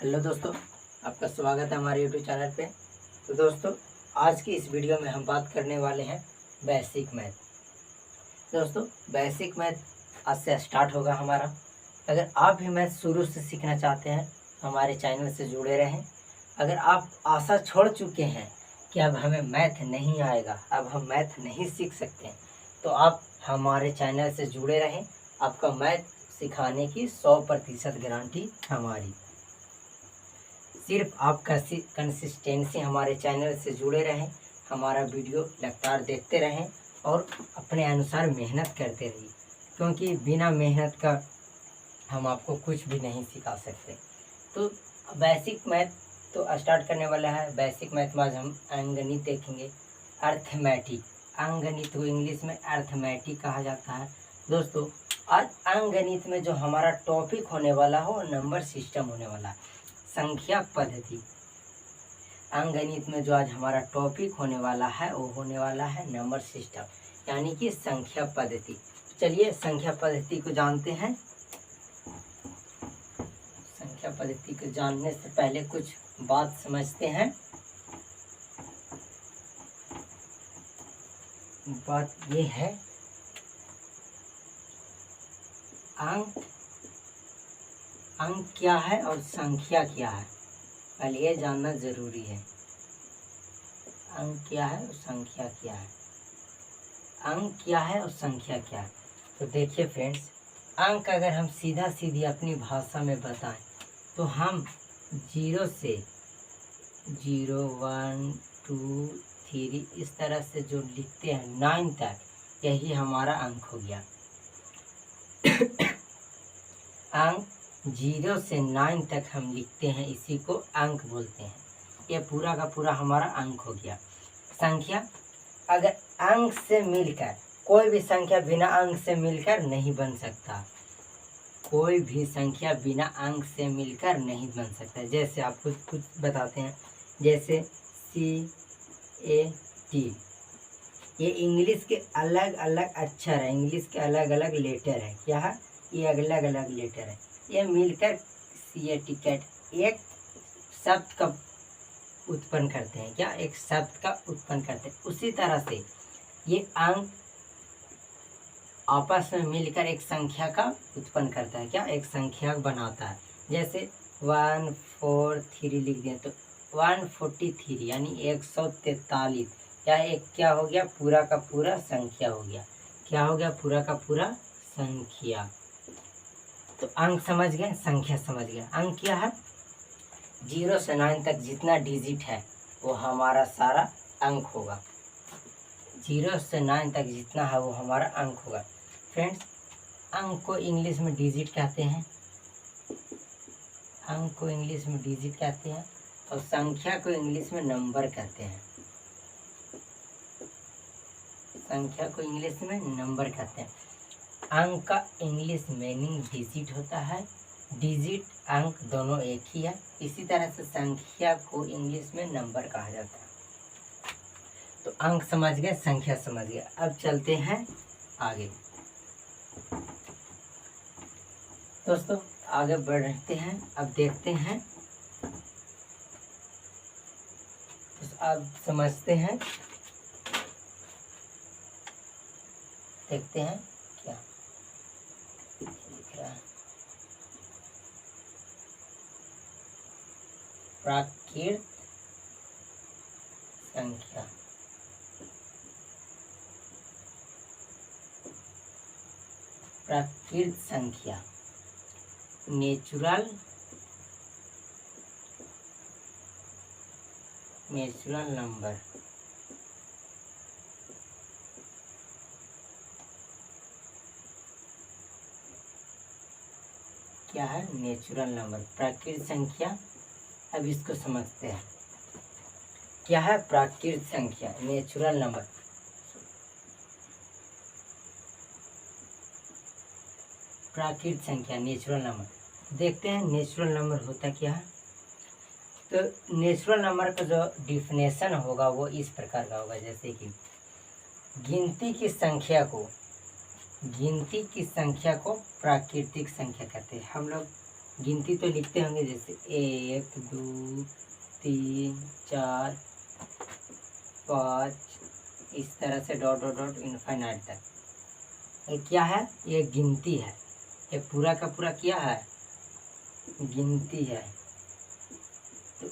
Hello दोस्तों, आपका स्वागत है हमारे यूट्यूब चैनल पे। तो दोस्तों, आज की इस वीडियो में हम बात करने वाले हैं बेसिक मैथ। दोस्तों, बेसिक मैथ आज से स्टार्ट होगा हमारा। अगर आप भी मैथ शुरू से सीखना चाहते हैं तो हमारे चैनल से जुड़े रहें। अगर आप आशा छोड़ चुके हैं कि अब हमें मैथ नहीं आएगा, अब हम मैथ नहीं सीख सकते हैं, तो आप हमारे चैनल से जुड़े रहें। आपका मैथ सिखाने की 100% गारंटी हमारी। सिर्फ आप कंसिस्टेंसी हमारे चैनल से जुड़े रहें, हमारा वीडियो लगातार देखते रहें और अपने अनुसार मेहनत करते रहिए, क्योंकि बिना मेहनत का हम आपको कुछ भी नहीं सिखा सकते। तो बेसिक मैथ तो स्टार्ट करने वाला है। बेसिक मैथ में आज हम अंकगणित देखेंगे, अर्थमेटिक। अंकगणित को इंग्लिश में अर्थमेटिक कहा जाता है। दोस्तों, आज अंकगणित में जो हमारा टॉपिक होने वाला हो नंबर सिस्टम होने वाला है, संख्या पद्धति। अंकगणित में जो आज हमारा टॉपिक होने वाला है वो होने वाला है नंबर सिस्टम, यानी कि संख्या पद्धति। चलिए संख्या पद्धति को जानते हैं। संख्या पद्धति को जानने से पहले कुछ बात समझते हैं। बात ये है, अंक क्या है और संख्या क्या है, पहले ये जानना जरूरी है। अंक क्या है और संख्या क्या है। अंक क्या है और संख्या क्या है। तो देखिए फ्रेंड्स, अंक अगर हम सीधा सीधी अपनी भाषा में बताएं तो हम 0 से 0, 1, 2, 3 इस तरह से जो लिखते हैं 9 तक, यही हमारा अंक हो गया। अंक 0 से 9 तक हम लिखते हैं, इसी को अंक बोलते हैं। ये पूरा का पूरा हमारा अंक हो गया। संख्या अगर अंक से मिलकर, कोई भी संख्या बिना अंक से मिलकर नहीं बन सकता। कोई भी संख्या बिना अंक से मिलकर नहीं बन सकता। जैसे आपको कुछ बताते हैं, जैसे CAT, ये इंग्लिश के अलग अलग अक्षर है, इंग्लिश के अलग अलग लेटर है। क्या है? ये अलग अलग लेटर है, ये मिलकर CAT कैट एक शब्द का उत्पन्न करते हैं। क्या? एक शब्द का उत्पन्न करते हैं। उसी तरह से ये अंक आपस में मिलकर एक संख्या का उत्पन्न करता है। क्या? एक संख्या बनाता है। जैसे 143 लिख दें तो 143 यानी 143, या एक क्या हो गया? पूरा का पूरा संख्या हो गया। क्या हो गया? पूरा का पूरा संख्या। तो अंक समझ गए, संख्या समझ गए। अंक क्या है? 0 से 9 तक जितना डिजिट है वो हमारा सारा अंक होगा। 0 से 9 तक जितना है वो हमारा अंक होगा। फ्रेंड्स, अंक को इंग्लिश में डिजिट कहते हैं। अंक को इंग्लिश में डिजिट कहते हैं और संख्या को इंग्लिश में नंबर कहते हैं। संख्या को इंग्लिश में नंबर कहते हैं। अंक का इंग्लिश मीनिंग डिजिट होता है। डिजिट अंक दोनों एक ही है। इसी तरह से संख्या को इंग्लिश में नंबर कहा जाता है। तो अंक समझ गए, संख्या समझ गए। अब चलते हैं आगे। दोस्तों, आगे बढ़ते हैं। अब देखते हैं, तो अब समझते हैं, देखते हैं क्या लिख रहा है। प्राकृत संख्या। प्राकृत संख्या, नेचुरल नंबर। क्या है? नेचुरल नंबर, प्राकृत संख्या। अब इसको समझते हैं, क्या है प्राकृत संख्या, नेचुरल नंबर। प्राकृत संख्या, नेचुरल नंबर। देखते हैं नेचुरल नंबर होता क्या है। तो नेचुरल नंबर का जो डिफिनेशन होगा वो इस प्रकार का होगा, जैसे कि गिनती की संख्या को प्राकृतिक संख्या कहते हैं। हम लोग गिनती तो लिखते होंगे, जैसे 1 2 3 4 5, इस तरह से डॉट डॉट डॉट इनफाइनाइट तक। ये क्या है? ये गिनती है। ये पूरा का पूरा क्या है? गिनती है। तो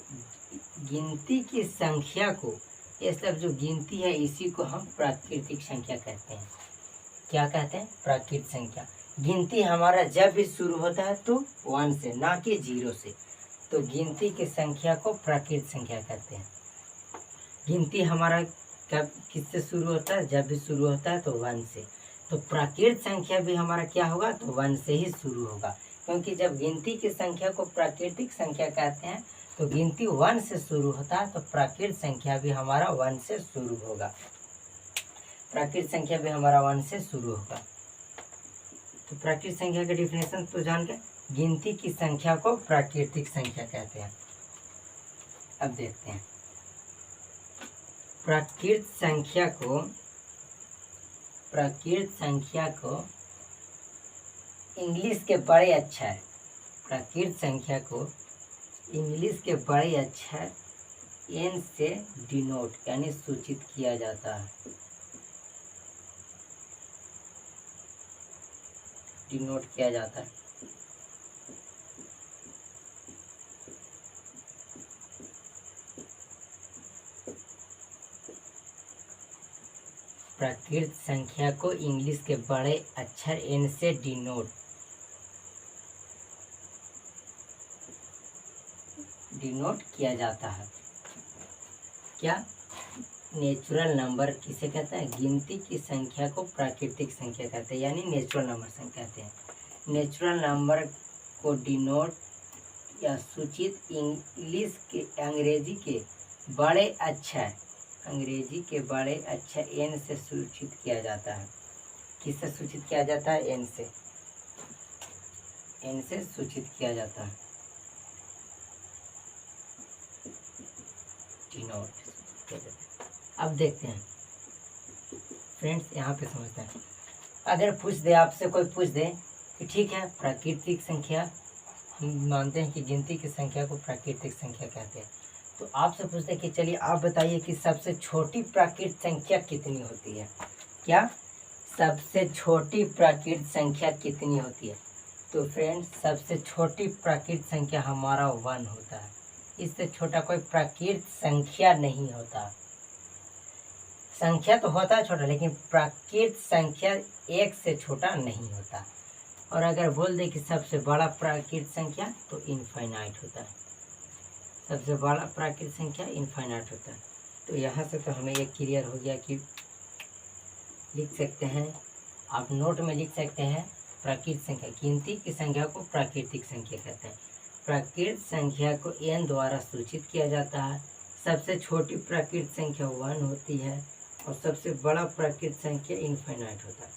गिनती की संख्या को, ये सब जो गिनती है इसी को हम प्राकृतिक संख्या कहते हैं। क्या कहते हैं? प्राकृतिक संख्या। गिनती हमारा जब भी शुरू होता है तो 1 से, ना कि 0 से। तो गिनती की संख्या को प्राकृतिक संख्या कहते हैं। गिनती हमारा कब किससे शुरू होता है? जब भी शुरू होता है तो 1 से। तो प्राकृतिक संख्या भी हमारा क्या होगा? तो 1 से ही शुरू होगा, क्योंकि जब गिनती की संख्या को प्राकृतिक संख्या कहते हैं तो गिनती 1 से शुरू होता है, तो प्राकृतिक संख्या भी हमारा 1 से शुरू होगा। प्राकृतिक संख्या भी हमारा 1 से शुरू होगा। तो प्राकृतिक संख्या का डिफिनेशन तो जान गए, गिनती की संख्या को प्राकृतिक संख्या कहते हैं। अब देखते हैं प्राकृतिक संख्या को इंग्लिश के बड़े अक्षर, प्राकृतिक संख्या को इंग्लिश के बड़े अक्षर n से डिनोट यानी सूचित किया जाता है। डिनोट किया जाता है। प्राकृतिक संख्या को इंग्लिश के बड़े अक्षर n से डिनोट किया जाता है। क्या? नेचुरल नंबर किसे कहते हैं? गिनती की संख्या को प्राकृतिक संख्या कहते हैं, यानी नेचुरल नंबर संख्या कहते हैं। नेचुरल नंबर को डिनोट या सूचित इंग्लिश के अंग्रेजी के बड़े अक्षर n से सूचित किया जाता है। किससे सूचित किया जाता है? n से सूचित किया जाता है। डिनोट। अब देखते हैं फ्रेंड्स, यहाँ पे समझते हैं। अगर पूछ दे आपसे, कोई पूछ दे कि ठीक है प्राकृतिक संख्या, हम मानते हैं कि गिनती की संख्या को प्राकृतिक संख्या कहते हैं, तो आपसे पूछते हैं कि चलिए आप बताइए कि सबसे छोटी प्राकृतिक संख्या कितनी होती है? क्या? सबसे छोटी प्राकृतिक संख्या कितनी होती है? तो फ्रेंड्स, सबसे छोटी प्राकृतिक संख्या हमारा 1 होता है। इससे छोटा कोई प्राकृतिक संख्या नहीं होता। संख्या तो होता है छोटा, लेकिन प्राकृतिक संख्या 1 से छोटा नहीं होता। और अगर बोल दे कि सबसे बड़ा प्राकृतिक संख्या, तो इनफाइनाइट होता है। सबसे बड़ा प्राकृतिक संख्या इनफाइनाइट होता है। तो यहाँ से तो हमें ये क्लियर हो गया कि लिख सकते हैं, आप नोट में लिख सकते हैं, प्राकृतिक संख्या, गिनती की संख्या को प्राकृतिक संख्या कहते हैं। प्राकृतिक संख्या को n द्वारा सूचित किया जाता है। सबसे छोटी प्राकृतिक संख्या 1 होती है और सबसे बड़ा प्राकृतिक संख्या इनफाइनाइट होता है।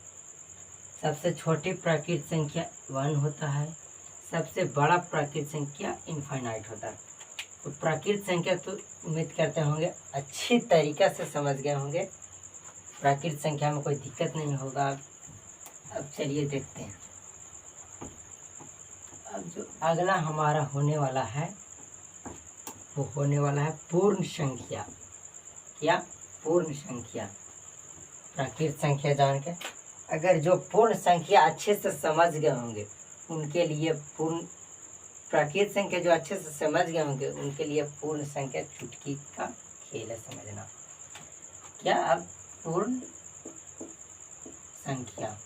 सबसे छोटी प्राकृतिक संख्या 1 होता है, सबसे बड़ा प्राकृतिक संख्या इनफाइनाइट होता है। तो प्राकृतिक संख्या तो उम्मीद करते होंगे अच्छी तरीक़ा से समझ गए होंगे। प्राकृतिक संख्या में कोई दिक्कत नहीं होगा। अब चलिए देखते हैं। अब जो अगला हमारा होने वाला है वो होने वाला है पूर्ण संख्या। क्या? पूर्ण संख्या। प्राकृतिक संख्या जान के अगर जो पूर्ण संख्या अच्छे से समझ गए होंगे उनके लिए प्राकृतिक संख्या जो अच्छे से समझ गए होंगे उनके लिए पूर्ण संख्या चुटकी का खेल है समझना। क्या? अब पूर्ण संख्या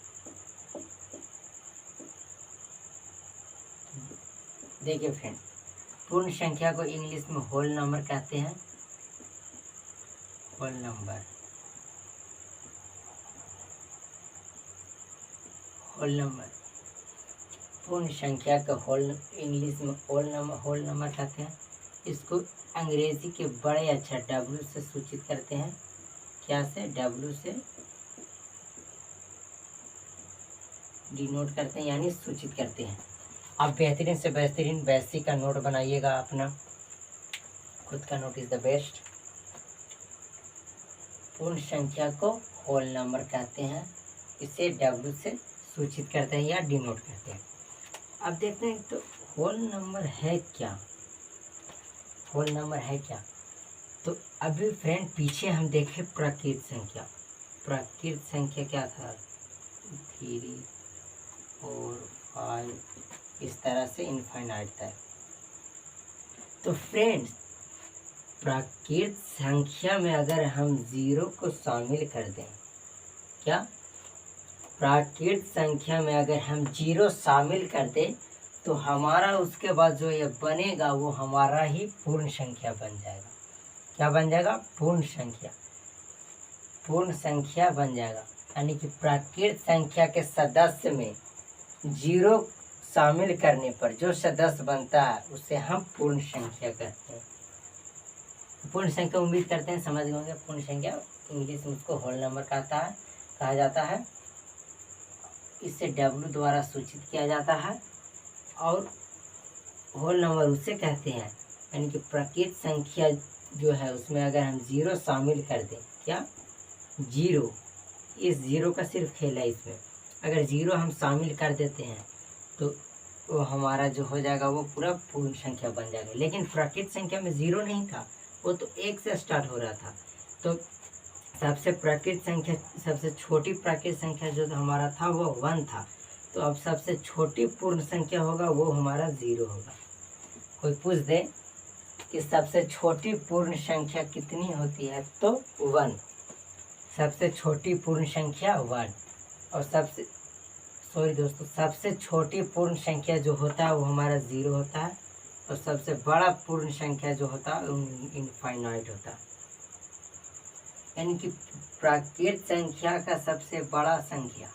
देखिए फ्रेंड, पूर्ण संख्या को इंग्लिश में होल नंबर कहते हैं। Whole number, whole number. पूर्ण संख्या का इंग्लिश में होल नंबर कहते हैं। इसको अंग्रेजी के बड़े अक्षर W से सूचित करते हैं। क्या से? W से डिनोट करते हैं, यानी सूचित करते हैं। आप बेहतरीन से बेहतरीन बेसिक का नोट बनाइएगा अपना, खुद का नोट इज द बेस्ट। पूर्ण संख्या को होल नंबर कहते हैं। इसे W से सूचित करते हैं या डिनोट करते हैं। अब देखते हैं तो होल नंबर है क्या, होल नंबर है क्या? तो अभी फ्रेंड पीछे हम देखें प्राकृत संख्या, प्राकृत संख्या क्या था, 3 4 5 इस तरह से इनफाइनाइट तक। तो फ्रेंड्स प्राकृत संख्या में अगर हम 0 को शामिल कर दें, क्या प्राकृत संख्या में अगर हम 0 शामिल कर दें तो हमारा उसके बाद जो ये बनेगा वो हमारा ही पूर्ण संख्या बन जाएगा। क्या बन जाएगा? पूर्ण संख्या, पूर्ण संख्या बन जाएगा। यानी कि प्राकृत संख्या के सदस्य में 0 शामिल करने पर जो सदस्य बनता है उसे हम पूर्ण संख्या कहते हैं। पूर्ण संख्या उम्मीद करते हैं समझ गए होंगे। पूर्ण संख्या इंग्लिश में उसको होल नंबर कहा जाता है। इसे W द्वारा सूचित किया जाता है और होल नंबर उसे कहते हैं। यानी कि प्राकृत संख्या जो है उसमें अगर हम 0 शामिल कर दें, क्या 0, इस 0 का सिर्फ खेल है इसमें, अगर 0 हम शामिल कर देते हैं तो वो हमारा जो हो जाएगा वो पूरा पूर्ण संख्या बन जाएगा। लेकिन प्राकृत संख्या में 0 नहीं था, वो तो 1 से स्टार्ट हो रहा था। तो सबसे छोटी प्राकृत संख्या जो हमारा था वो 1 था। तो अब सबसे छोटी पूर्ण संख्या होगा वो हमारा 0 होगा। कोई पूछ दे कि सबसे छोटी पूर्ण संख्या कितनी होती है, तो 1, सबसे छोटी पूर्ण संख्या 1। और सबसे छोटी पूर्ण संख्या जो होता है वो हमारा 0 होता है। और सबसे बड़ा पूर्ण संख्या जो होता है इनफाइनाइट होता है। यानी कि प्राकृत संख्या का सबसे बड़ा संख्या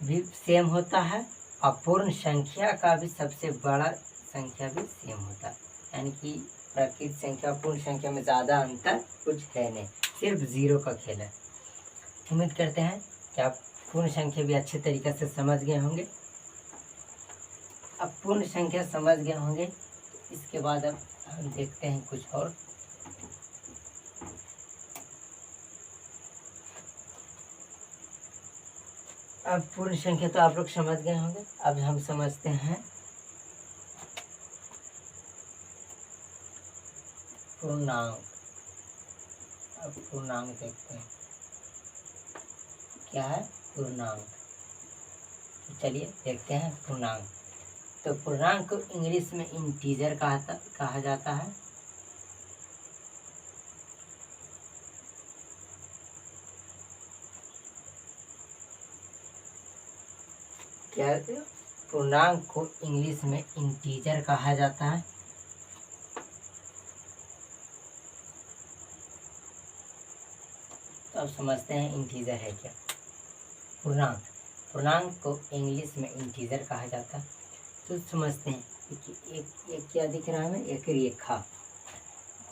भी सेम होता है और पूर्ण संख्या का भी सबसे बड़ा संख्या भी सेम होता है। यानी कि प्राकृत संख्या पूर्ण संख्या में ज़्यादा अंतर कुछ है नहीं, सिर्फ 0 का खेल है। उम्मीद करते हैं कि आप पूर्ण संख्या भी अच्छे तरीके से समझ गए होंगे। अब पूर्ण संख्या समझ गए होंगे, इसके बाद अब हम देखते हैं कुछ और। अब पूर्ण संख्या तो आप लोग समझ गए होंगे। अब हम समझते हैं पूर्णांक। अब पूर्णांक देखते हैं क्या है पूर्णांक। तो चलिए देखते हैं पूर्णांक। तो पूर्णांक को इंग्लिश में इंटीजर कहा जाता है। क्या पूर्णांक को इंग्लिश में इंटीजर कहा जाता है। तो अब समझते हैं इंटीजर है क्या। पूर्णांक को इंग्लिश में इंटीजर कहा जाता है। तो समझते हैं कि एक क्या दिख रहा है हमें, एक रेखा।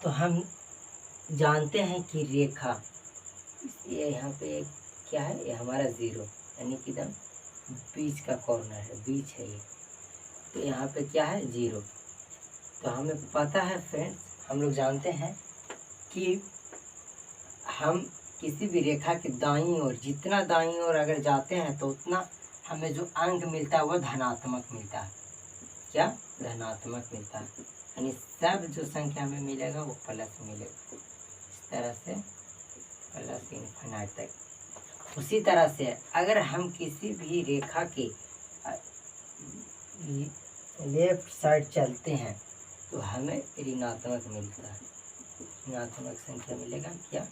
तो हम जानते हैं कि रेखा, ये यहाँ पे एक क्या है, ये हमारा 0 यानी कि एकदम बीच का कॉर्नर है, बीच है ये। तो यहाँ पे क्या है 0। तो हमें पता है फ्रेंड्स, हम लोग जानते हैं कि हम किसी भी रेखा के दाईं ओर, जितना दाईं ओर अगर जाते हैं तो उतना हमें जो अंक मिलता है वो धनात्मक मिलता है। क्या धनात्मक मिलता है, यानी सब जो संख्या हमें मिलेगा वो प्लस मिलेगा। इस तरह से प्लस इनफिनिट तक। उसी तरह से अगर हम किसी भी रेखा के लेफ्ट साइड चलते हैं तो हमें ऋणात्मक मिलता है, ऋणात्मक संख्या मिलेगा। क्या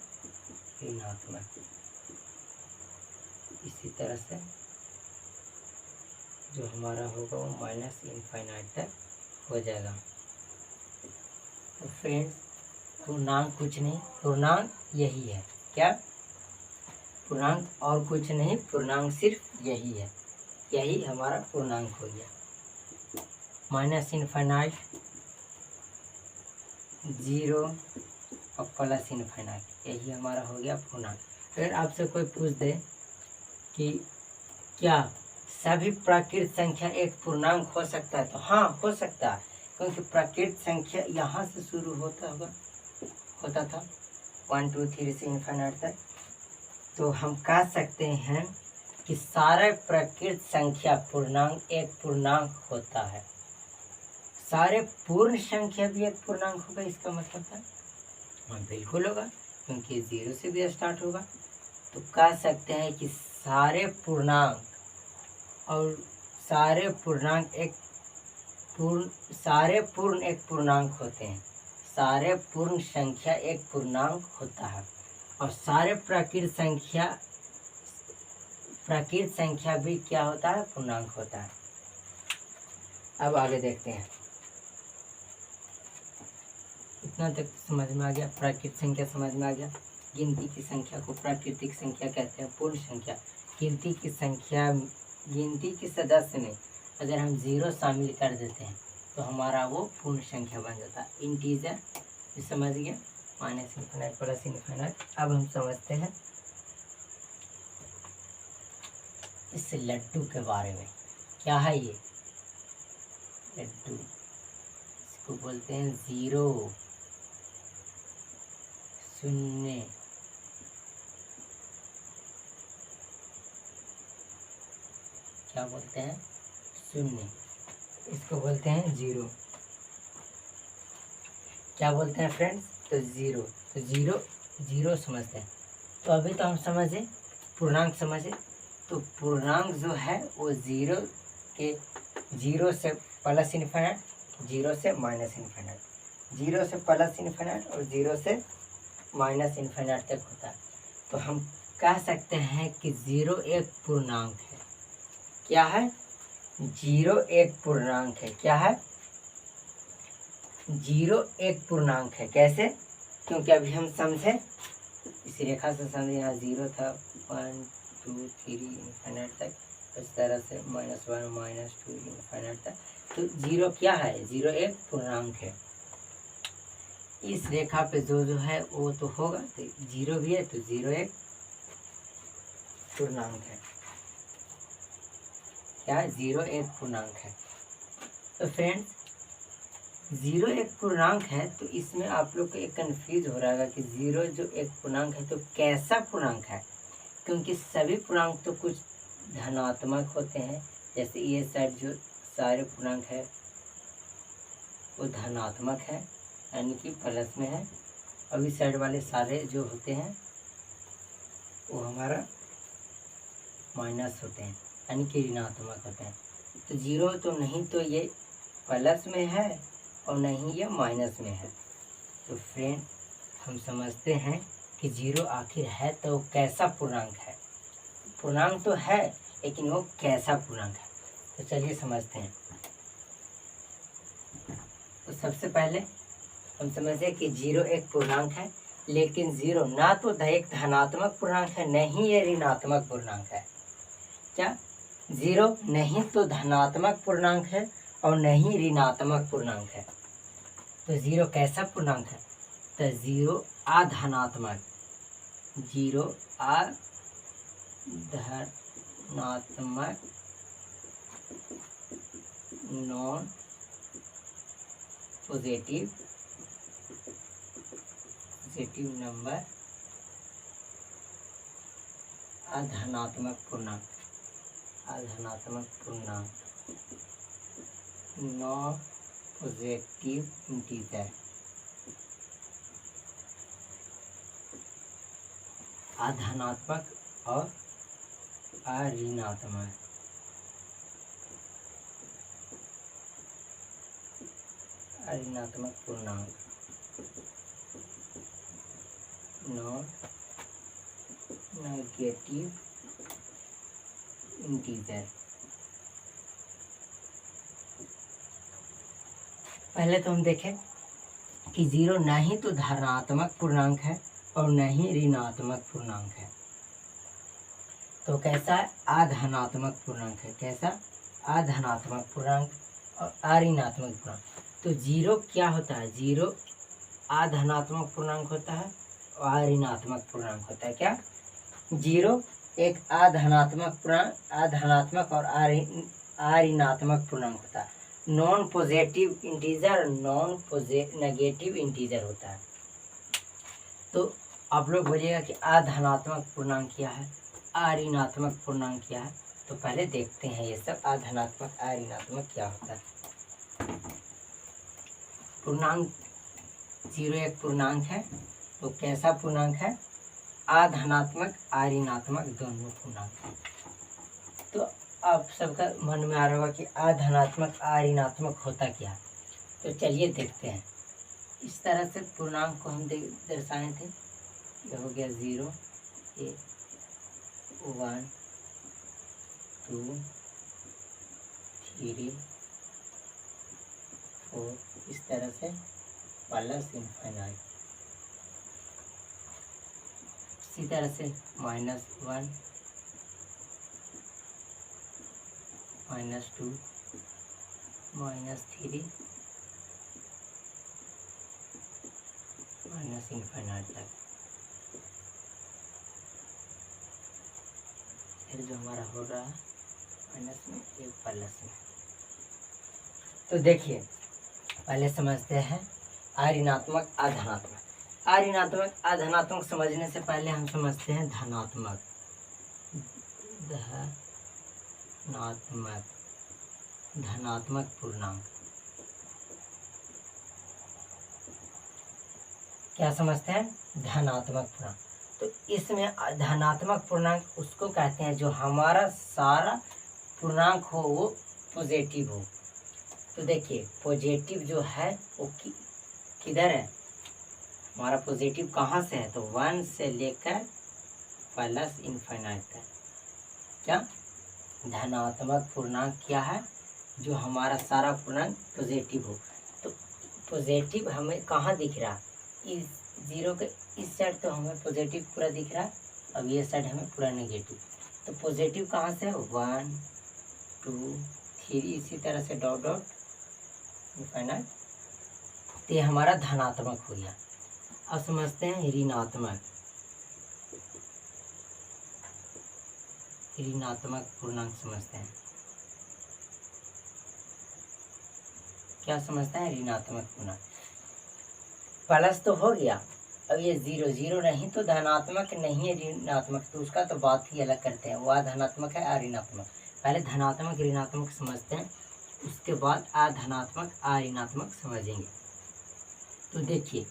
ऋणात्मक। इसी तरह से जो हमारा होगा वो माइनस इनफाइनाइट तक हो जाएगा। तो फ्रेंड्स पूर्णांक कुछ नहीं, पूर्णांक यही है। क्या पूर्णांक और कुछ नहीं, पूर्णांक सिर्फ यही है, यही हमारा पूर्णांक हो गया। माइनस इनफाइनाइट, 0 और प्लस इनफाइनाइट, यही हमारा हो गया पूर्णांक। अगर आपसे कोई पूछ दे कि क्या सभी प्राकृत संख्या एक पूर्णांक हो सकता है, तो हाँ हो सकता है, क्योंकि प्राकृत संख्या यहाँ से शुरू होता था 1 2 3 से इनफाइनाइट तक। तो हम कह सकते हैं कि सारे प्राकृत संख्या पूर्णांक एक पूर्णांक होता है। सारे पूर्ण संख्या भी एक पूर्णांक होगा, इसका मतलब था? हाँ बिल्कुल होगा, क्योंकि 0 से भी स्टार्ट होगा। तो कह सकते हैं कि सारे पूर्णांक और सारे पूर्ण एक पूर्णांक होते हैं। सारे पूर्ण संख्या एक पूर्णांक होता है और सारे प्राकृत संख्या भी क्या होता है? पूर्णांक होता है। अब आगे देखते हैं। इतना तक समझ में आ गया, प्राकृत संख्या समझ में आ गया। गिनती की संख्या को प्राकृतिक संख्या कहते हैं, पूर्ण संख्या। गिनती की सदस्य में अगर हम 0 शामिल कर देते हैं तो हमारा वो पूर्ण संख्या बन जाता है, इंटीजर। समझ गया, माइनस इन्फिनाइट प्लस इन्फिनाइट। अब हम समझते हैं इस लड्डू के बारे में। क्या है ये लड्डू? इसको बोलते हैं 0, 0। क्या बोलते हैं? 0। इसको बोलते हैं 0। क्या बोलते हैं फ्रेंड्स? तो 0। तो 0 समझते हैं। तो अभी तो हम समझे पूर्णांक समझे। तो पूर्णांक जो है वो 0 से प्लस इन्फिनिट, 0 से माइनस इन्फिनिट, 0 से प्लस इन्फिनिट और 0 से माइनस इन्फिनिट तक होता है। तो हम कह सकते हैं कि 0 एक पूर्णांक है। क्या है? 0 एक पूर्णांक है। क्या है? 0 एक पूर्णांक है। कैसे? क्योंकि अभी हम समझे, इस रेखा से समझे, यहाँ 0 था, 1 2 3 इन्फिनिट तक, इस तरह से -1 -2 इन्फिनिट तक। तो 0 क्या है? 0 एक पूर्णांक है। इस रेखा पे जो है वो तो होगा, तो 0 भी है, तो 0 एक पूर्णांक है। क्या? 0 एक पूर्णांक है। तो फ्रेंड्स 0 एक पूर्णांक है, तो इसमें आप लोग को एक कंफ्यूज हो रहा है कि 0 जो एक पूर्णांक है तो कैसा पूर्णांक है? क्योंकि सभी पूर्णांक तो कुछ धनात्मक होते हैं, जैसे ये साइड जो सारे पूर्णांक है वो धनात्मक है, यानी कि प्लस में है। और इस साइड वाले सारे जो होते हैं वो हमारा माइनस होते हैं, यानी कि ऋणात्मक होते हैं। तो 0 तो नहीं तो ये प्लस में है और नहीं ये माइनस में है। तो फ्रेंड हम समझते हैं कि 0 आखिर है तो कैसा पूर्णांक है? पूर्णांक तो है, लेकिन वो कैसा पूर्णांक है? तो चलिए समझते हैं। तो सबसे पहले हम समझे कि 0 एक पूर्णांक है, लेकिन 0 ना तो एक धनात्मक पूर्णांक है, नहीं ये ऋणात्मक पूर्णांक है। क्या? 0 नहीं तो धनात्मक पूर्णांक है और नहीं ऋणात्मक पूर्णांक है। तो 0 कैसा पूर्णांक है? तो 0 अधनात्मक, 0 अधनात्मक, नॉन पॉजिटिव नंबर, अधनात्मक पूर्णांक, नॉन पॉजिटिव इंटीजर। अधनात्मक और अऋणात्मक। पूर्णांक नॉन नेगेटिव इंटीजर। पहले तो हम देखें कि 0 ना ही तो धनात्मक पूर्णांक है और न ही ऋणात्मक पूर्णांक है। तो कैसा है? अधनात्मक पूर्णांक है। कैसा? अधनात्मक पूर्णांक और अऋणात्मक पूर्णांक। तो 0 क्या होता है? 0 अधनात्मक पूर्णांक होता है और अऋणात्मक पूर्णांक होता है। क्या? 0 एक अधनात्मक और अऋणात्मक पूर्णांक होता है। Non positive integer, negative integer होता है। तो आप लोग बोलिएगा कि अधनात्मक पूर्णांक क्या है, अऋणात्मक पूर्णांक क्या है। तो पहले देखते हैं ये सब अधनात्मक अऋणात्मक क्या होता है। पूर्णांक 0 एक पूर्णांक है, तो कैसा पूर्णांक है? अधनात्मक ऋणात्मक दोनों पूर्णांक है। तो आप सबका मन में आ रहा होगा कि अधनात्मक ऋणात्मक होता क्या है। तो चलिए देखते हैं। इस तरह से पूर्णांक को हम दर्शाए थे। ये हो गया 0, 1, 2, 3, 4, इस तरह से प्लस इनफाइनाइट। इसी तरह से -1, -2, -3, माइनस इनफाइनाइट तक। फिर जो हमारा हो रहा है माइनस में, एक प्लस में। तो देखिए, पहले समझते हैं ऋणात्मक अधनात्मक। ऋणात्मक अधनात्मक समझने से पहले हम समझते हैं धनात्मक। धनात्मक पूर्णांक क्या समझते हैं? धनात्मक पूर्णांक। तो इसमें धनात्मक पूर्णांक उसको कहते हैं जो हमारा सारा पूर्णांक हो वो पॉजिटिव हो। तो देखिए, पॉजिटिव जो है वो किधर है? हमारा पॉजिटिव कहाँ से है? तो 1 से लेकर प्लस इनफाइनाइट तक। क्या धनात्मक पूर्णांक क्या है? जो हमारा सारा पूर्णांक पॉजिटिव हो। तो पॉजिटिव हमें कहाँ दिख रहा? इस 0 के इस साइड तो हमें पॉजिटिव पूरा दिख रहा है, अब ये साइड हमें पूरा नेगेटिव। तो पॉजिटिव कहाँ से है? 1, 2, 3, इसी तरह से डॉट डॉट इनफाइनाइट। तो ये हमारा धनात्मक हो गया। अब समझते हैं ऋणात्मक। ऋणात्मक पूर्णांक समझते हैं। क्या समझते हैं? ऋणात्मक पूर्णांक। प्लस तो हो गया, अब ये 0 नहीं तो धनात्मक नहीं है ऋणात्मक, तो उसका तो बात ही अलग करते हैं। वो अधनात्मक है ऋणात्मक। पहले धनात्मक ऋणात्मक समझते हैं, उसके बाद अधनात्मक ऋणात्मक समझेंगे। तो देखिए,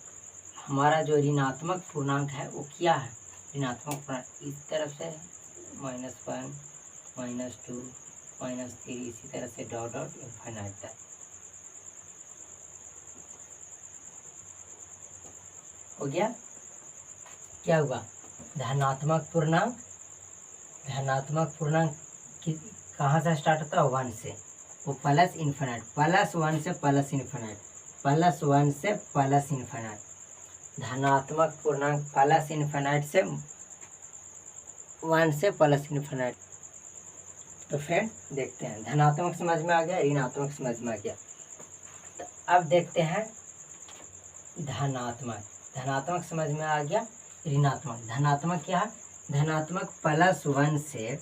हमारा जो ऋणात्मक पूर्णांक है वो क्या है? ऋणात्मक पूर्णांक इस तरफ से -1, -2, -3, इसी तरह से डॉट डॉट इनफाइनाइट तक। हो गया? क्या हुआ? धनात्मक पूर्णांक। धनात्मक पूर्णांक कहाँ से स्टार्ट होता है? 1 से। वो प्लस इनफाइनाइट, +1 से प्लस इनफाइनाइट, +1 से प्लस इनफाइनाइट। धनात्मक पूर्णांक प्लस इनफाइनाइट से 1 से प्लस इनफाइनाइट। तो फ्रेंड देखते हैं, धनात्मक समझ में आ गया, ऋणात्मक समझ में आ गया। तो अब देखते हैं धनात्मक। धनात्मक समझ में आ गया, ऋणात्मक। धनात्मक क्या है? धनात्मक +1 से,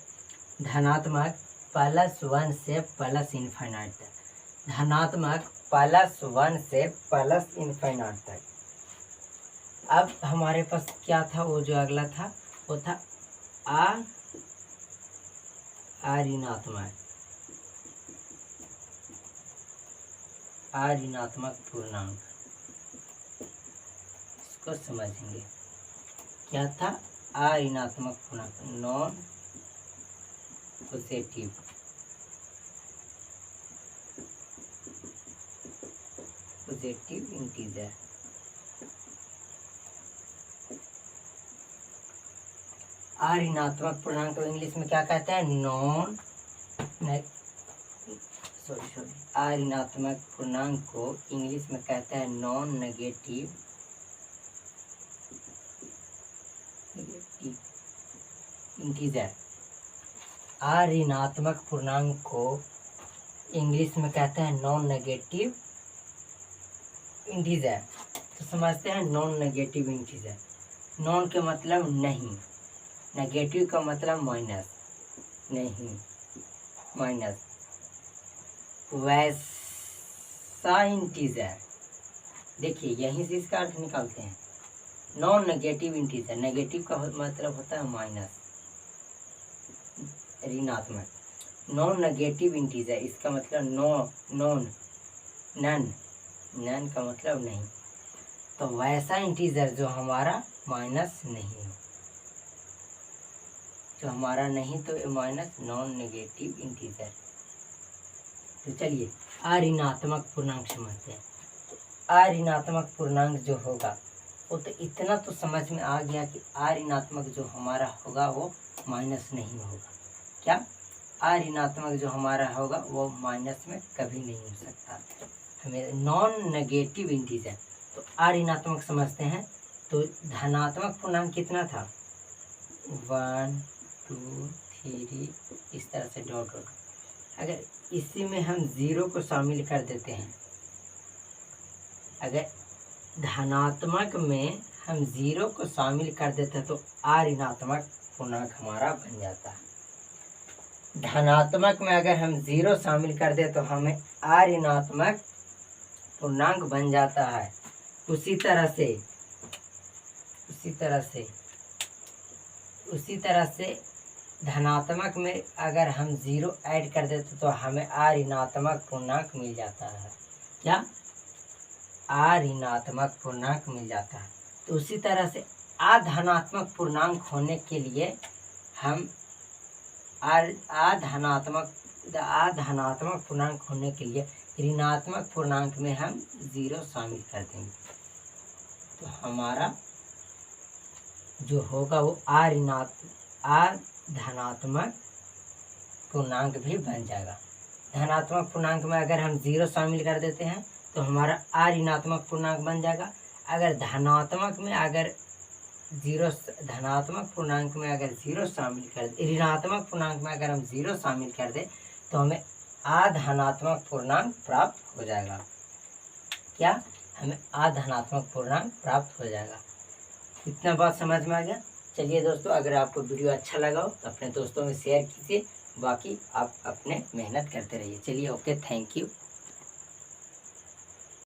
धनात्मक +1 से प्लस इनफाइनाइट तक। धनात्मक +1 से प्लस इनफाइनाइट तक। अब हमारे पास क्या था? वो जो अगला था वो था ऋणात्मक। ऋणात्मक पूर्णांक इसको समझेंगे। क्या था? ऋणात्मक पूर्णांक, नॉन पॉजिटिव। Positive integer. ऋणात्मक पूर्णांक को इंग्लिश में क्या कहते हैं? नॉन ऋणात्मक पूर्णांक को इंग्लिश में कहते हैं नॉन नेगेटिव इंटीजर। ऋणात्मक पूर्णांक को इंग्लिश में कहते हैं नॉन नेगेटिव इंटीजर। तो समझते हैं नॉन नेगेटिव इंटीजर। नॉन के मतलब नहीं, नेगेटिव का मतलब माइनस, नहीं माइनस, वैसा इंटीजर। देखिए, यहीं से इसका अर्थ निकालते हैं। नॉन नेगेटिव इंटीजर, नेगेटिव का मतलब होता है माइनस, ऋणात्मक। नॉन नेगेटिव इंटीजर इसका मतलब नॉन नन का मतलब नहीं, तो वैसा इंटीजर जो हमारा माइनस नहीं हो, जो हमारा नहीं तो ये माइनस नॉन नेगेटिव इंटीजर। तो चलिए अऋणात्मक पूर्णांक समझते हैं। तो अऋणात्मक पूर्णांक जो होगा वो तो इतना तो समझ में आ गया कि अऋणात्मक जो हमारा होगा वो माइनस नहीं होगा। क्या? अऋणात्मक जो हमारा होगा वो माइनस में कभी नहीं हो सकता। हमें नॉन नेगेटिव इंटीजर, तो अऋणात्मक समझते हैं। तो धनात्मक पूर्णांक कितना था? 1 2 3 इस तरह से डॉट डॉट। अगर इसी में हम 0 को शामिल कर देते हैं, अगर धनात्मक में हम 0 को शामिल कर देते हैं तो अऋणात्मक पूर्णांक हमारा बन जाता है। धनात्मक में अगर हम 0 शामिल कर दे तो हमें अऋणात्मक पूर्णांक बन जाता है। उसी तरह से धनात्मक में अगर हम 0 ऐड कर देते तो हमें अऋणात्मक पूर्णांक मिल जाता है। क्या? अऋणात्मक पूर्णांक मिल जाता है। तो उसी तरह से अधनात्मक पूर्णांक होने के लिए हम अधनात्मक पूर्णांक होने के लिए ऋणात्मक पूर्णांक में हम 0 शामिल कर देंगे, तो हमारा जो होगा वो अधनात्मक पूर्णांक भी बन जाएगा। धनात्मक पूर्णांक में अगर हम 0 शामिल कर देते हैं तो हमारा अऋणात्मक पूर्णांक बन जाएगा। अगर धनात्मक में अगर 0 धनात्मक पूर्णांक में अगर 0 शामिल कर दे, ऋणात्मक पूर्णांक में अगर हम 0 शामिल कर दे तो हमें अधनात्मक पूर्णांक प्राप्त हो जाएगा। क्या? हमें अधनात्मक पूर्णांक प्राप्त हो जाएगा। इतना बात समझ में आ गया? चलिए दोस्तों, अगर आपको वीडियो अच्छा लगा हो तो अपने दोस्तों में शेयर कीजिए, बाकी आप अपने मेहनत करते रहिए। चलिए, ओके, थैंक यू।